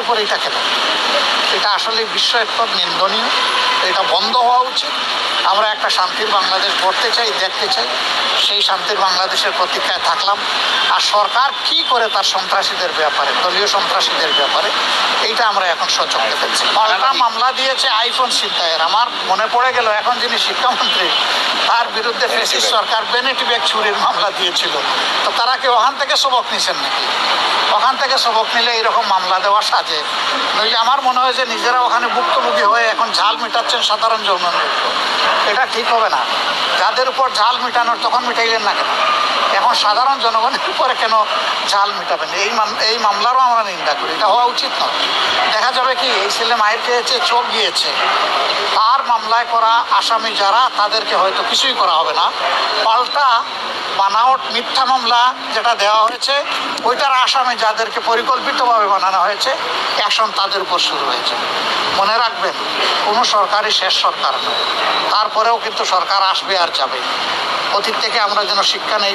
উপর এটা কেন? এটা আসলে বিস্ময়কর, নিন্দনীয়। এটা বন্ধ হওয়া উচিত। আমরা একটা শান্তির বাংলাদেশ গড়তে চাই, দেখতে চাই। সেই শান্তির বাংলাদেশের প্রতীক্ষায় থাকলাম। আর সরকার কি করে তার সন্ত্রাসীদের ব্যাপারে, দলীয় সন্ত্রাসীদের ব্যাপারে, এইটা আমরা এখন সচক্ষে দেখছি। পাল্টা মামলা দিয়েছে আইফোন ছিনতাইয়ের। আমার মনে পড়ে গেল, এখন যিনি শিক্ষামন্ত্রী, তার বিরুদ্ধে ফ্যাসিস্ট সরকার ভ্যানিটি ব্যাগ চুরির মামলা দিয়েছিল। তো তারা কি ওখান থেকে সবক নিছেন নাকি? ওখান থেকে সবক নিলে এইরকম মামলা দেওয়া সাজে? নইলে আমার মনে হয় যে নিজেরা ওখানে ভুক্তভোগী হয়ে এখন ঝাল মেটাচ্ছেন সাধারণ জনগণের। এটা ঠিক হবে না। যাদের উপর ঝাল মেটানোর তখন মিটাইলেন না কেন? এখন সাধারণ জনগণের উপরে কেন ঝাল মেটাবেন? এই মামলারও আমরা নিন্দা করি। এটা হওয়া উচিত নয়। দেখা যাবে কি, এই ছেলে মায়ের খেয়েছে, চোখ গিয়েছে, তার মামলায় করা আসামি যারা, তাদেরকে হয়তো কিছুই করা হবে না। পাল্টা বানাওয়াট মিথ্যা মামলা যেটা দেওয়া হয়েছে, ওইটার আসামি যাদেরকে পরিকল্পিতভাবে বানানো হয়েছে, অ্যাকশন তাদের উপর শুরু হয়েছে। মনে রাখবেন, কোনো সরকারই শেষ সরকার নয়। তারপরেও কিন্তু সরকার আসবে আর যাবে। অতীত থেকে আমরা যেন শিক্ষা নেই।